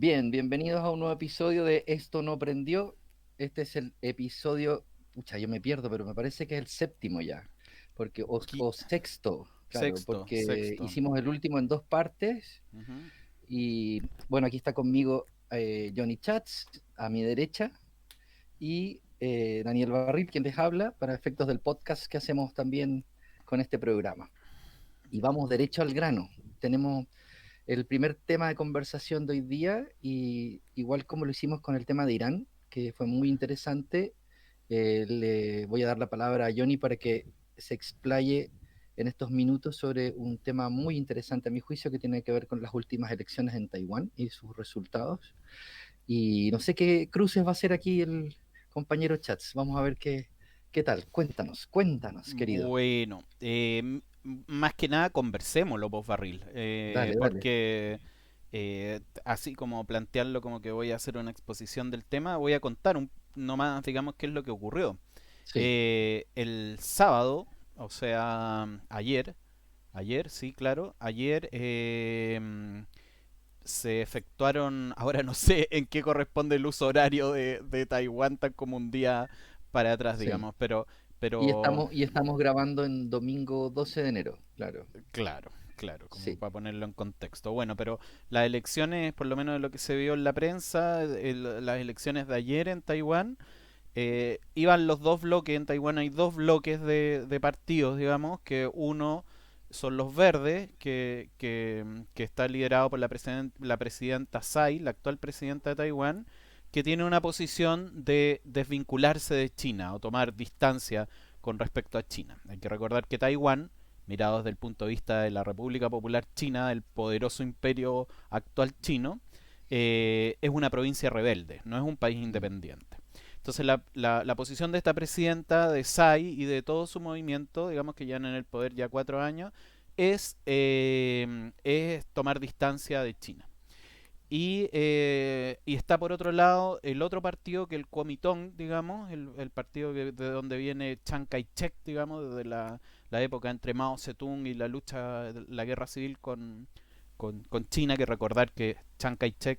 Bien, bienvenidos a un nuevo episodio de Esto no prendió. Este es el episodio, pucha, yo me pierdo, pero me parece que es el séptimo ya, porque Qui- o sexto, claro, Sexto, porque sexto. hicimos el último en dos partes Ujú. y bueno, aquí está conmigo Johnny Chats a mi derecha y Daniel Barril, quien les habla para efectos del podcast que hacemos también con este programa. Y vamos derecho al grano. Tenemos el primer tema de conversación de hoy día, y igual como lo hicimos con el tema de Irán, que fue muy interesante, le voy a dar la palabra a Johnny para que se explaye en estos minutos sobre un tema muy interesante a mi juicio que tiene que ver con las últimas elecciones en Taiwán y sus resultados. Y no sé qué cruces va a hacer aquí el compañero Chats. Vamos a ver qué tal. Cuéntanos, querido. Bueno, más que nada conversémoslo, post barril, Dale, dale. porque así como plantearlo como que voy a hacer una exposición del tema, voy a contar nomás, digamos, qué es lo que ocurrió. Sí, El sábado, o sea, ayer, sí, claro, ayer se efectuaron, ahora no sé en qué corresponde el uso horario de Taiwán, tan como un día para atrás, sí. digamos, pero Y estamos grabando en domingo 12 de enero, claro. claro, claro, como Sí. para ponerlo en contexto. Bueno, pero las elecciones, por lo menos de lo que se vio en la prensa, las elecciones de ayer en Taiwán, iban los dos bloques. En Taiwán hay dos bloques de partidos, digamos, que uno son los verdes, que está liderado por la presidenta Tsai, la actual presidenta de Taiwán, que tiene una posición de desvincularse de China o tomar distancia con respecto a China. Hay que recordar que Taiwán, mirado desde el punto de vista de la República Popular China, del poderoso imperio actual chino, es una provincia rebelde, no es un país Mm. independiente. Entonces la posición de esta presidenta, de Tsai y de todo su movimiento, digamos que ya en el poder ya 4 años, es tomar distancia de China. Y está por otro lado el otro partido que el Kuomintang, digamos, el partido de donde viene Chiang Kai-shek, digamos, desde la época entre Mao Zedong y la lucha, la guerra civil con China, que recordar que Chiang Kai-shek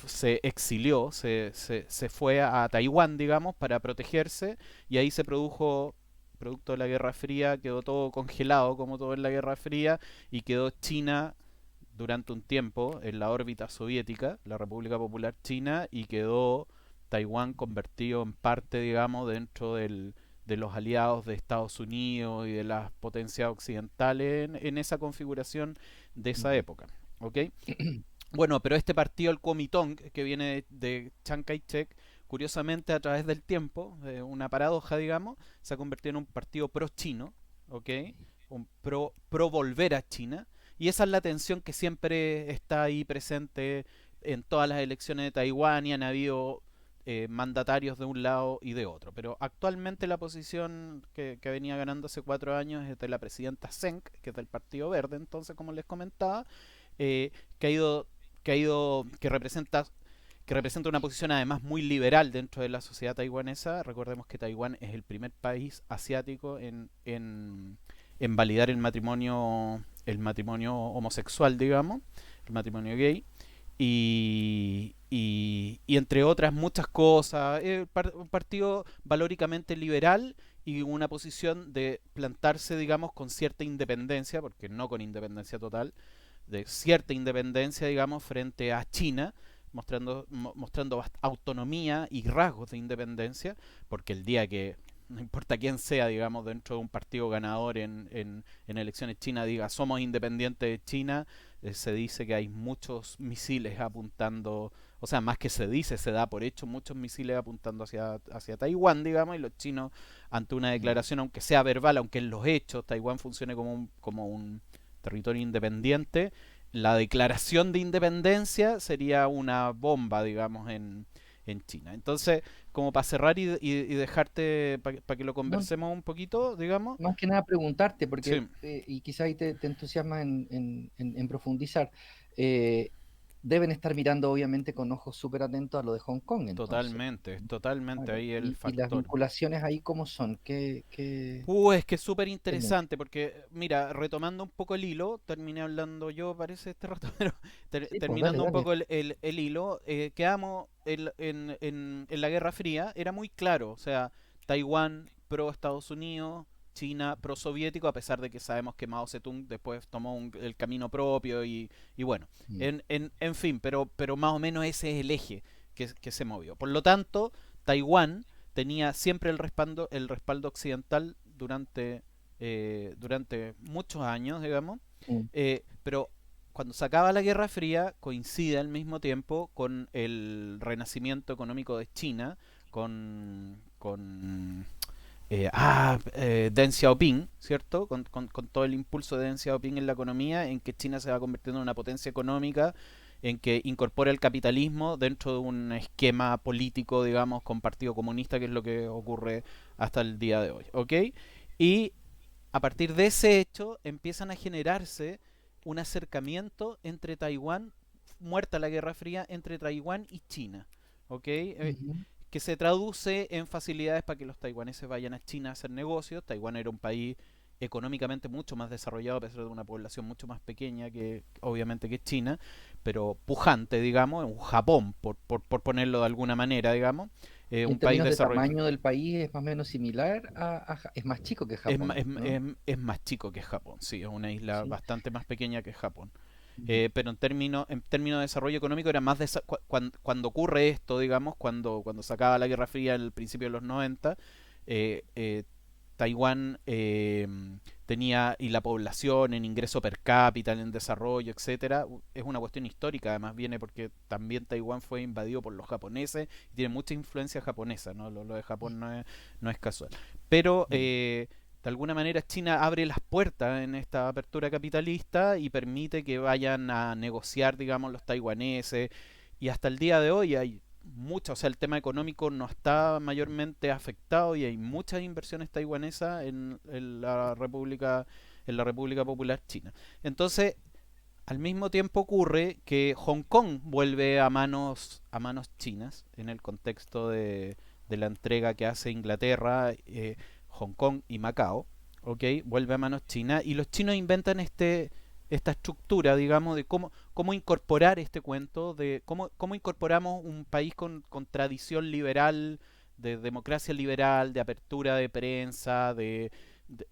se exilió, se fue a Taiwán, digamos, para protegerse, y ahí se produjo, producto de la Guerra Fría, quedó todo congelado, como todo en la Guerra Fría, y quedó China durante un tiempo en la órbita soviética, la República Popular China, y quedó Taiwán convertido en parte, digamos, de los aliados de Estados Unidos y de las potencias occidentales en esa configuración de esa Mm. época. ¿Ok? Bueno, pero este partido, el Kuomintang, que viene de Chiang Kai-shek, curiosamente a través del tiempo, una paradoja, digamos, se ha convertido en un partido pro-chino, ¿ok? Un pro volver a China. Y esa es la tensión que siempre está ahí presente en todas las elecciones de Taiwán, y han habido mandatarios de un lado y de otro. Pero actualmente la posición que venía ganando hace 4 años es de la presidenta Zeng, que es del Partido Verde, entonces, como les comentaba, eh, que ha ido que representa una posición además muy liberal dentro de la sociedad taiwanesa. Recordemos que Taiwán es el primer país asiático en validar el matrimonio homosexual, digamos, el matrimonio gay. Y entre otras muchas cosas, un partido valóricamente liberal y una posición de plantarse, digamos, con cierta independencia, porque no con independencia total, de cierta independencia, digamos, frente a China, mostrando autonomía y rasgos de independencia, porque el día que no importa quién sea, digamos, dentro de un partido ganador en elecciones chinas, diga somos independientes de China, se dice que hay muchos misiles apuntando, o sea, más que se dice, se da por hecho muchos misiles apuntando hacia Taiwán, digamos, y los chinos, ante una Mm. declaración, aunque sea verbal, aunque en los hechos Taiwán funcione como un territorio independiente, la declaración de independencia sería una bomba, digamos, en China. Entonces, como para cerrar y dejarte para que lo No, conversemos un poquito, digamos. más que nada preguntarte, porque, Sí. y quizá ahí te entusiasma en profundizar. eh, deben estar mirando obviamente con ojos súper atentos a lo de Hong Kong, entonces. Totalmente Claro. ahí el Y las factor. vinculaciones ahí cómo son, Es que es súper qué mucho. interesante porque, mira, retomando un poco el hilo, terminé hablando yo, parece, este rato, pero Sí, pues dale, terminando un dale. poco el hilo, quedamos en la Guerra Fría, era muy claro, o sea, Taiwán pro Estados Unidos, China pro soviético, a pesar de que sabemos que Mao Zedong después tomó el camino propio y bueno, Mm, en fin, pero más o menos ese es el eje que se movió. Por lo tanto, Taiwán tenía siempre el respaldo occidental durante muchos años, digamos, mm, pero cuando se acaba la Guerra Fría coincide al mismo tiempo con el renacimiento económico de China, con Deng Xiaoping, ¿cierto? Con todo el impulso de Deng Xiaoping en la economía, en que China se va convirtiendo en una potencia económica, en que incorpora el capitalismo dentro de un esquema político, digamos, con Partido Comunista, que es lo que ocurre hasta el día de hoy, ¿ok? Y a partir de ese hecho empiezan a generarse un acercamiento entre Taiwán, muerta la Guerra Fría, entre Taiwán y China, ¿ok? ujú. Que se traduce en facilidades para que los taiwaneses vayan a China a hacer negocios. Taiwán era un país económicamente mucho más desarrollado, a pesar de una población mucho más pequeña que obviamente que China, pero pujante, digamos, un Japón, por ponerlo de alguna manera, digamos, Y en un país términos de desarrollado. tamaño del país es más o menos similar es más chico que Es, Japón, es, ¿no? es, es, más chico que Japón, sí, es una isla Sí. bastante más pequeña que Japón. Ujú. Pero en términos de desarrollo económico era más cuando ocurre esto, digamos, cuando se acaba la Guerra Fría en el principio de los 90, eh, eh, Taiwán tenía, y la población en ingreso per cápita, en desarrollo, etcétera, es una cuestión histórica, además viene porque también Taiwán fue invadido por los japoneses y tiene mucha influencia japonesa, ¿no? Lo de Japón no es casual. Pero Mm. de alguna manera China abre las puertas en esta apertura capitalista y permite que vayan a negociar, digamos, los taiwaneses. Y hasta el día de hoy hay mucha, o sea, el tema económico no está mayormente afectado y hay muchas inversiones taiwanesas en la República Popular China. Entonces, al mismo tiempo ocurre que Hong Kong vuelve a manos chinas en el contexto de la entrega que hace Inglaterra, Hong Kong y Macao, ¿ok? Vuelve a manos chinas y los chinos inventan esta estructura, digamos, de cómo incorporar este cuento, de cómo incorporamos un país con tradición liberal, de democracia liberal, de apertura de prensa,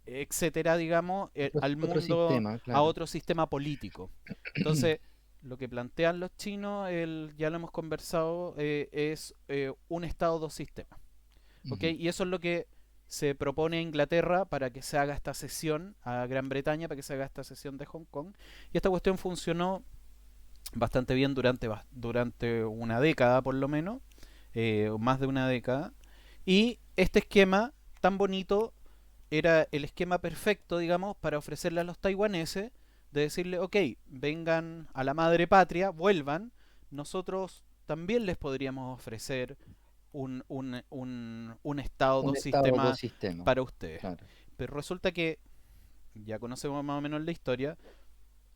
etcétera, digamos, al Otro mundo, sistema, a claro. otro sistema político. Entonces, lo que plantean los chinos, ya lo hemos conversado, es un Estado, dos sistemas. ¿Ok? Ujú. Y eso es lo que se propone a Inglaterra para que se haga esta cesión, a Gran Bretaña para que se haga esta cesión de Hong Kong. Y esta cuestión funcionó bastante bien durante una década, por lo menos, más de una década. Y este esquema tan bonito era el esquema perfecto, digamos, para ofrecerle a los taiwaneses de decirle, ok, vengan a la madre patria, vuelvan, nosotros también les podríamos ofrecer un Estado, Un dos estado, dos sistemas sistemas, para ustedes. claro. Pero resulta que, ya conocemos más o menos la historia,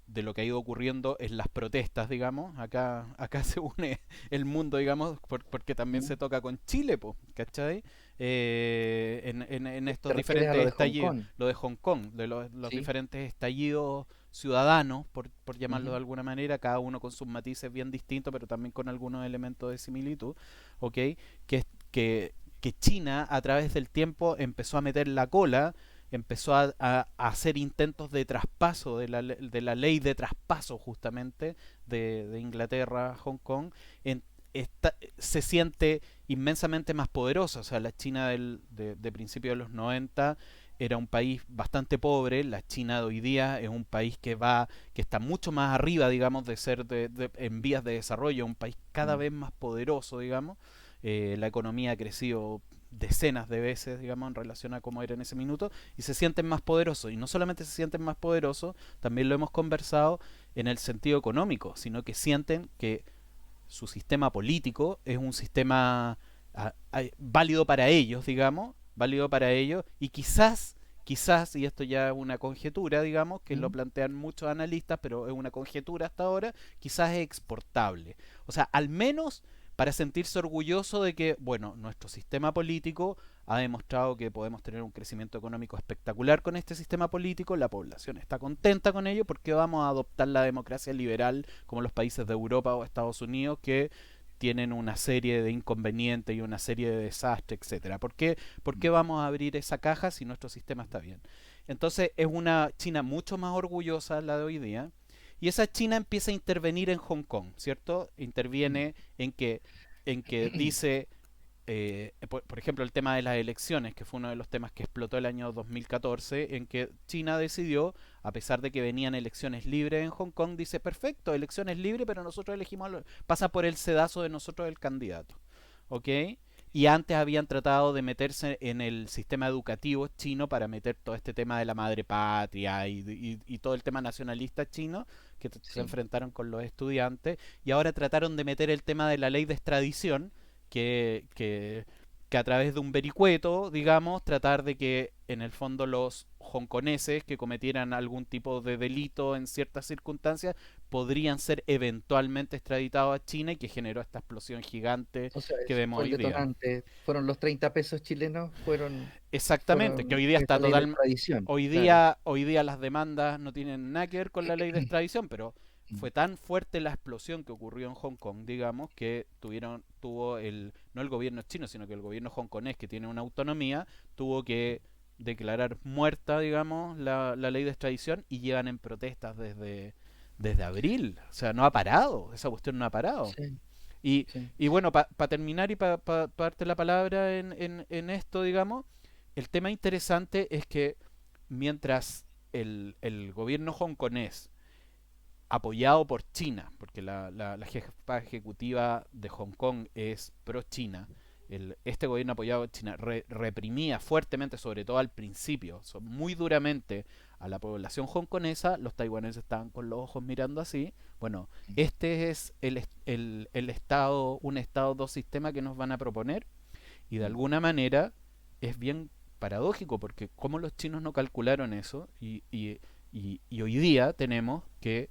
de lo que ha ido ocurriendo en las protestas, digamos. Acá se une el mundo, digamos, porque también ¿Mm? se toca con Chile, po, ¿cachai? En ¿Te estos refieres a lo diferentes de Hong estallidos, Kong? lo de Hong Kong, de los Sí. diferentes estallidos ciudadanos, por llamarlo de Ujú. alguna manera, cada uno con sus matices bien distintos, pero también con algunos elementos de similitud, ¿ok? Que, que, que China a través del tiempo empezó a meter la cola, empezó a hacer intentos de traspaso de la ley de traspaso justamente de Inglaterra a Hong Kong, se siente inmensamente más poderosa. O sea, la China de principios de los 90 era un país bastante pobre, la China de hoy día es un país que está mucho más arriba, digamos, de ser en vías de desarrollo, un país cada Mm. vez más poderoso, digamos. La economía ha crecido decenas de veces, digamos, en relación a cómo era en ese minuto, y se sienten más poderosos. Y no solamente se sienten más poderosos, también lo hemos conversado en el sentido económico, sino que sienten que su sistema político es un sistema válido para ellos, digamos, válido para ellos, y quizás, y esto ya es una conjetura, digamos, que lo ¿Mm? plantean muchos analistas, pero es una conjetura hasta ahora, quizás es exportable. O sea, al menos para sentirse orgulloso de que, bueno, nuestro sistema político ha demostrado que podemos tener un crecimiento económico espectacular con este sistema político, la población está contenta con ello porque vamos a adoptar la democracia liberal como los países de Europa o Estados Unidos que tienen una serie de inconvenientes y una serie de desastres, etcétera. ¿Por qué vamos a abrir esa caja si nuestro sistema está bien? Entonces es una China mucho más orgullosa la de hoy día. Y esa China empieza a intervenir en Hong Kong, ¿cierto? Mm. Interviene en que dice, por ejemplo, el tema de las elecciones, que fue uno de los temas que explotó el año 2014, en que China decidió, a pesar de que venían elecciones libres en Hong Kong, dice, perfecto, elecciones libres, pero nosotros elegimos, pasa por el sedazo de nosotros el candidato, ¿ok? Y antes habían tratado de meterse en el sistema educativo chino para meter todo este tema de la madre patria y todo el tema nacionalista chino que se Sí. enfrentaron con los estudiantes y ahora trataron de meter el tema de la ley de extradición que, que, que a través de un vericueto, digamos, tratar de que en el fondo los hongkoneses que cometieran algún tipo de delito en ciertas circunstancias podrían ser eventualmente extraditados a China y que generó esta explosión gigante O sea, que eso vemos fue el hoy día. detonante. Fueron los 30 pesos chilenos, Exactamente, que fueron hoy día está esa ley de total, extradición, claro. hoy día las demandas no tienen nada que ver con la ley de extradición, pero Mm. fue tan fuerte la explosión que ocurrió en Hong Kong, digamos, que tuvo no el gobierno chino, sino que el gobierno hongkonés, que tiene una autonomía, tuvo que declarar muerta, digamos, la ley de extradición y llevan en protestas desde abril. O sea, no ha parado, esa cuestión no ha parado. Sí, Y, sí. y bueno, para terminar y para darte la palabra en esto, digamos, el tema interesante es que mientras el gobierno hongkonés, apoyado por China, porque la jefa ejecutiva de Hong Kong es pro-China, este gobierno apoyado por China reprimía fuertemente, sobre todo al principio, muy duramente a la población hongkonesa, los taiwaneses estaban con los ojos mirando así. Bueno, este es el estado, un estado, dos sistemas que nos van a proponer y de Mm. alguna manera es bien paradójico porque como los chinos no calcularon eso y hoy día tenemos que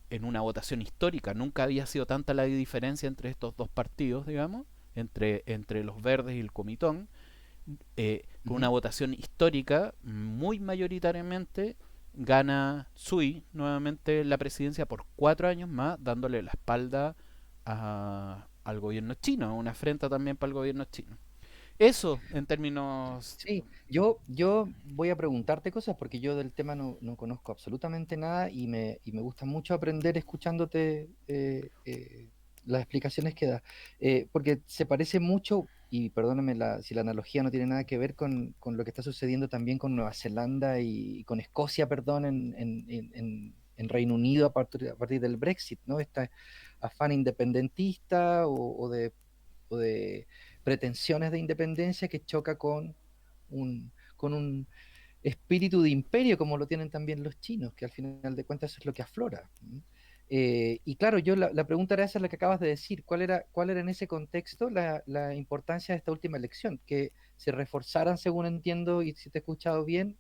en una votación histórica nunca había sido tanta la diferencia entre estos dos partidos, digamos, entre los verdes y el comitón, con una Ujú. votación histórica muy mayoritariamente gana Sui nuevamente la presidencia por 4 años más, dándole la espalda al gobierno chino, una afrenta también para el gobierno chino. Eso en términos... Sí, yo voy a preguntarte cosas porque yo del tema no conozco absolutamente nada y me gusta mucho aprender escuchándote las explicaciones que das. Porque se parece mucho, y perdóname si la analogía no tiene nada que ver con lo que está sucediendo también con Nueva Zelanda y con Escocia, perdón, en Reino Unido a partir del Brexit, ¿no? Este afán independentista o de pretensiones de independencia que choca con un espíritu de imperio, como lo tienen también los chinos, que al final de cuentas eso es lo que aflora. Y claro, yo la pregunta era esa, la que acabas de decir, ¿cuál era en ese contexto la importancia de esta última elección? Que se reforzaran, según entiendo, y si te he escuchado bien,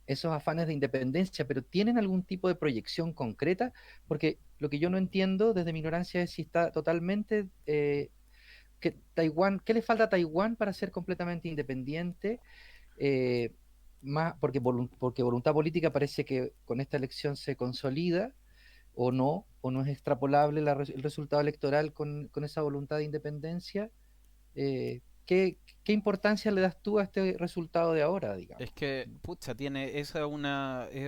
esos afanes de independencia, pero ¿tienen algún tipo de proyección concreta? Porque lo que yo no entiendo desde mi ignorancia es si está totalmente que Taiwán, ¿qué le falta a Taiwán para ser completamente independiente? Eh, porque voluntad política parece que con esta elección se consolida o no es extrapolable el resultado electoral con esa voluntad de independencia. ¿Qué importancia le das tú a este resultado de ahora, digamos? Es que, pucha, esa es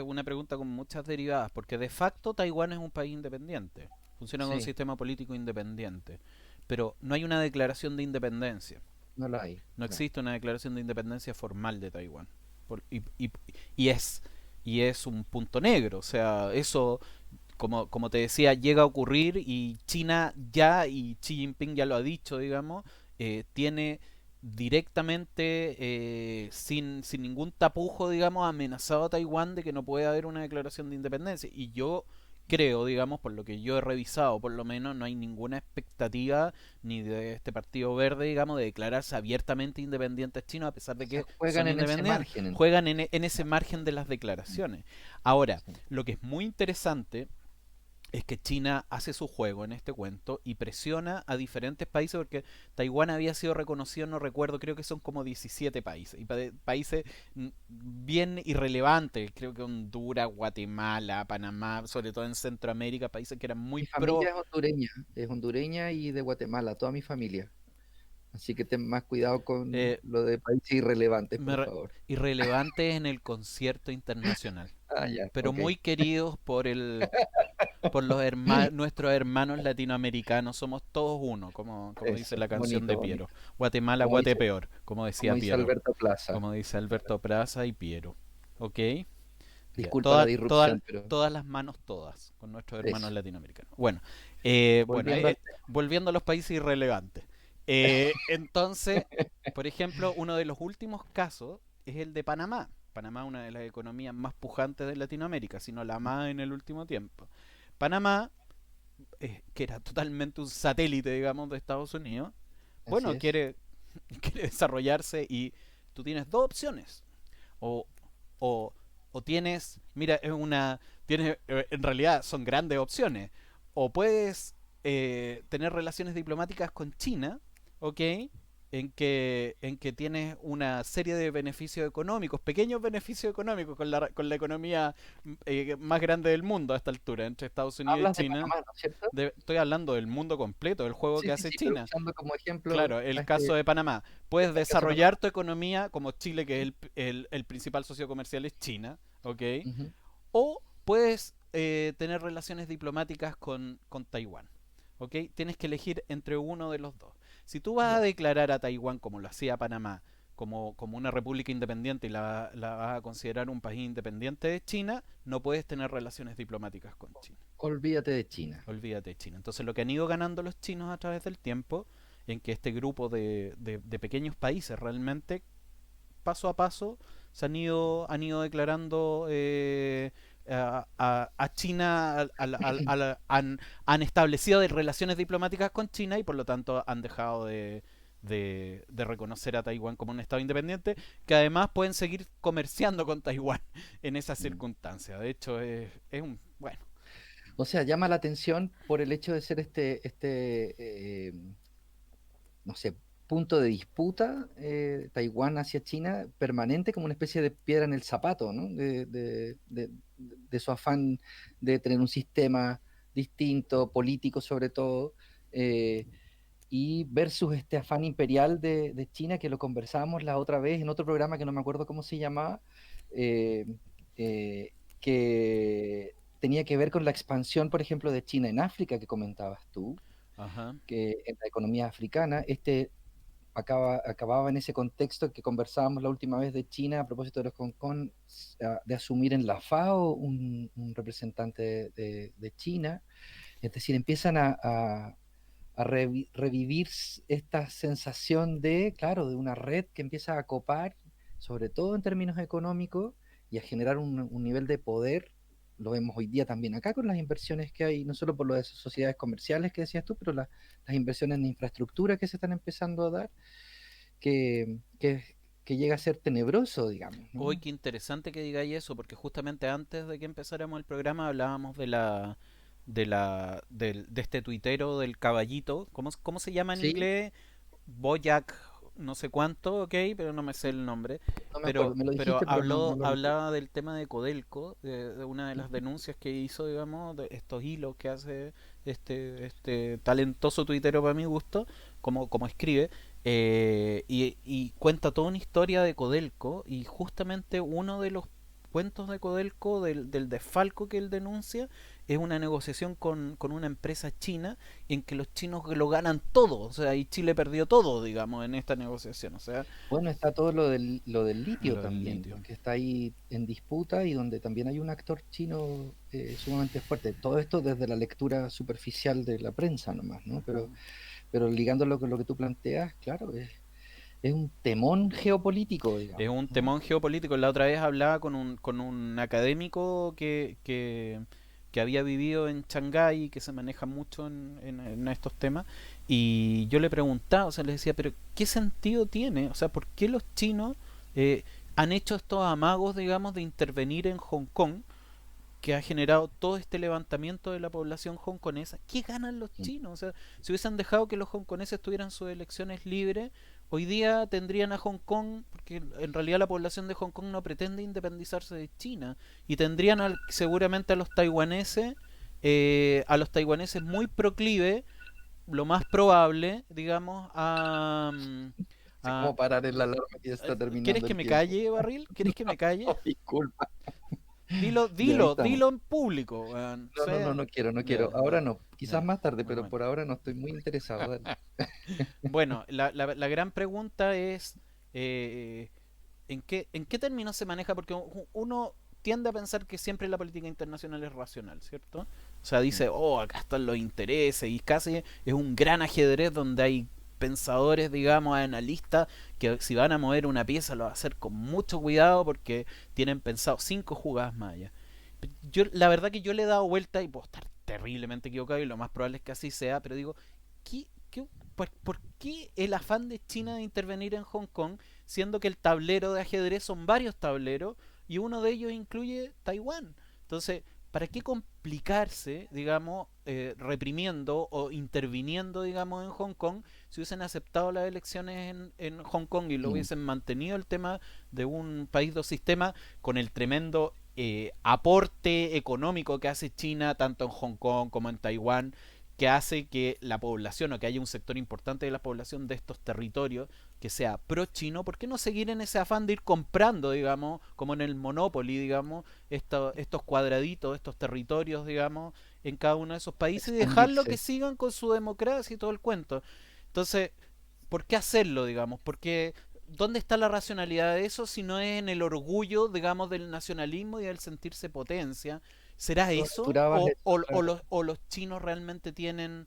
una pregunta con muchas derivadas, porque de facto Taiwán es un país independiente, funciona con un Sí, sistema político independiente, pero no hay una declaración de independencia, no lo hay, no no. existe una declaración de independencia formal de Taiwán, Por- y, y- y es, y es un punto negro, o sea, eso, como te decía, llega a ocurrir y China ya, y Xi Jinping ya lo ha dicho, digamos, tiene directamente, sin ningún tapujo, digamos, amenazado a Taiwán de que no puede haber una declaración de independencia. Y yo creo, digamos, por lo que yo he revisado, por lo menos, no hay ninguna expectativa ni de este Partido Verde, digamos, de declararse abiertamente independientes chinos, a pesar O de sea, que juegan son en ese independientes, margen juegan entonces. en ese margen de las declaraciones. Ahora, Sí. lo que es muy interesante es que China hace su juego en este cuento y presiona a diferentes países porque Taiwán había sido reconocido, no recuerdo, creo que son como 17 países, y países bien irrelevantes, creo que Honduras, Guatemala, Panamá, sobre todo en Centroamérica, países que eran muy Mi pro. familia es hondureña y de Guatemala, toda mi familia. Así que ten más cuidado con eh, lo de países irrelevantes, me por re- favor. Irrelevantes en el concierto internacional, Ah, ya, pero ok. muy queridos por nuestros hermanos latinoamericanos. Somos todos uno, como dice Eso, la canción bonito, de Piero. bonito. Guatemala, Como dice, Guatepeor, como como decía dice Piero, Alberto Plaza. como dice Alberto Praza y Piero. ¿Ok? Ya, Disculpa la todas, disrupción, pero todas las manos todas con nuestros hermanos eso. latinoamericanos. Bueno, Volviendo al tema. volviendo a los países irrelevantes. Entonces, por ejemplo, uno de los últimos casos es el de Panamá. Panamá, una de las economías más pujantes de Latinoamérica, si no la más en el último tiempo. Panamá, que era totalmente un satélite, digamos, de Estados Unidos, Así bueno, es. quiere desarrollarse y tú tienes dos opciones. O, o, o tienes, mira, en realidad son grandes opciones. O puedes tener relaciones diplomáticas con China, ¿ok? En que tienes una serie de beneficios económicos, pequeños beneficios económicos con la economía más grande del mundo a esta altura, entre Estados Unidos y Hablas de China. Panamá, ¿no es cierto? Estoy hablando del mundo completo, del juego Sí, que sí, hace sí, pero China. usando como ejemplo Claro, a el caso este, de Panamá. Puedes el caso de desarrollar Panamá. tu economía como Chile, que es el principal socio comercial es China, ¿ok? Ujú. O puedes tener relaciones diplomáticas con Taiwán, ¿ok? Tienes que elegir entre uno de los dos. Si tú vas a Ya. declarar a Taiwán, como lo hacía Panamá, como una república independiente y la vas a considerar un país independiente de China, no puedes tener relaciones diplomáticas con China. Olvídate de China. Olvídate de China. Entonces lo que han ido ganando los chinos a través del tiempo, en que este grupo de pequeños países realmente, paso a paso, han ido declarando a China, han establecido relaciones diplomáticas con China y por lo tanto han dejado de reconocer a Taiwán como un estado independiente, que además pueden seguir comerciando con Taiwán en esas Mm. circunstancias. De hecho, es un, bueno, O sea, llama la atención por el hecho de ser no sé, punto de disputa Taiwán hacia China permanente como una especie de piedra en el zapato, ¿no? De su afán de tener un sistema distinto, político sobre todo, eh, y versus este afán imperial de China que lo conversábamos la otra vez en otro programa que no me acuerdo cómo se llamaba, eh, que tenía que ver con la expansión, por ejemplo, de China en África que comentabas tú, ajá. que en la economía africana, acababa en ese contexto que conversábamos la última vez de China a propósito de los Hong Kong, de asumir en la FAO un representante de China. Es decir, empiezan a revivir esta sensación de, claro, de una red que empieza a copar, sobre todo en términos económicos, y a generar un nivel de poder. Lo vemos hoy día también acá con las inversiones que hay, no solo por lo de sociedades comerciales que decías tú, pero las inversiones en infraestructura que se están empezando a dar, que, que, que llega a ser tenebroso, digamos, Hoy ¿no? qué interesante que digáis eso, porque justamente antes de que empezáramos el programa hablábamos de este tuitero del caballito, cómo se llama en Sí, inglés? Boyac, no sé cuánto, ok, pero no me sé el nombre. no me acuerdo, me lo dijiste, pero no lo recuerdo. Hablaba del tema de Codelco, de una de las Ujú. denuncias que hizo, digamos, de estos hilos que hace este talentoso tuitero para mi gusto, como escribe, y cuenta toda una historia de Codelco, y justamente uno de los cuentos de Codelco, del desfalco que él denuncia, es una negociación con una empresa china en que los chinos lo ganan todo, o sea, y Chile perdió todo, digamos, en esta negociación, o sea, Bueno, está todo lo del litio lo del también, litio. que está ahí en disputa y donde también hay un actor chino sumamente fuerte. Todo esto desde la lectura superficial de la prensa nomás, ¿no? Pero ligándolo con lo que tú planteas, claro, es un temón geopolítico, Es digamos, un ¿no? temón geopolítico. La otra vez hablaba con un académico que que había vivido en Shanghái, que se maneja mucho en estos temas, y yo le preguntaba, o sea, le decía, pero ¿qué sentido tiene? O sea, ¿por qué los chinos eh, han hecho estos amagos, digamos, de intervenir en Hong Kong, que ha generado todo este levantamiento de la población hongkonesa? ¿Qué ganan los chinos? O sea, si hubiesen dejado que los hongkoneses tuvieran sus elecciones libres, hoy día tendrían a Hong Kong, porque en realidad la población de Hong Kong no pretende independizarse de China, y tendrían seguramente a los taiwaneses muy proclive, lo más probable, digamos, Sé cómo parar el alarma que ya a- está ¿Quieres terminando que el me tiempo. calle, Barril? ¿Quieres que me calle? Oh, disculpa. Dilo, Ya, ahí dilo, estamos. dilo en público, weón. O No, no, no, sea, no quiero, no ya, quiero. Ahora bueno, no. Quizás ya, más tarde, pero bueno. por ahora no estoy muy interesado. Dale. Bueno, la gran pregunta es, eh, en qué términos se maneja? Porque uno tiende a pensar que siempre la política internacional es racional, ¿cierto? O sea, Mm. dice, oh, acá están los intereses, y casi es un gran ajedrez donde hay pensadores, digamos, analistas, que si van a mover una pieza lo van a hacer con mucho cuidado porque tienen pensado 5 jugadas más allá. La verdad que yo le he dado vuelta y puedo estar terriblemente equivocado y lo más probable es que así sea, pero digo, ¿qué, por qué el afán de China de intervenir en Hong Kong, siendo que el tablero de ajedrez son varios tableros y uno de ellos incluye Taiwán? Entonces, ¿para qué complicarse, digamos, reprimiendo o interviniendo, digamos, en Hong Kong si hubiesen aceptado las elecciones en Hong Kong y lo Mm. hubiesen mantenido el tema de un país dos sistemas con el tremendo aporte económico que hace China tanto en Hong Kong como en Taiwán, que hace que la población o que haya un sector importante de la población de estos territorios que sea pro chino? ¿Por qué no seguir en ese afán de ir comprando, digamos, como en el Monopoly, digamos, estos cuadraditos, estos territorios, digamos, en cada uno de esos países y dejarlo que Expandirse. sigan con su democracia y todo el cuento? Entonces, ¿por qué hacerlo, digamos? Porque ¿dónde está la racionalidad de eso si no es en el orgullo, digamos, del nacionalismo y del sentirse potencia? ¿Será Tú eso? aventurabas eso, claro. O los chinos realmente tienen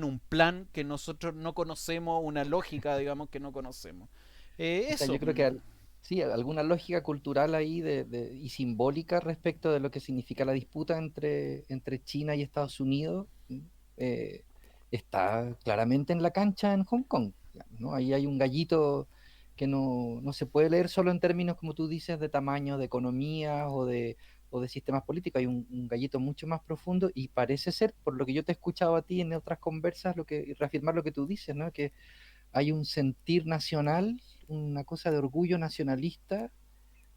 un plan que nosotros no conocemos, una lógica, digamos, que no conocemos? O sea, Eso. yo creo que sí, alguna lógica cultural ahí y simbólica respecto de lo que significa la disputa entre China y Estados Unidos, eh, está claramente en la cancha en Hong Kong, digamos, ¿no? Ahí hay un gallito que no se puede leer solo en términos, como tú dices, de tamaño, de economía o de sistemas políticos. Hay un gallito mucho más profundo y parece ser, por lo que yo te he escuchado a ti en otras conversas, y reafirmar lo que tú dices, ¿no? Que hay un sentir nacional, una cosa de orgullo nacionalista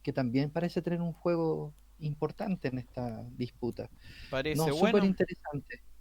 que también parece tener un juego importante en esta disputa. Parece No, súper bueno. interesante.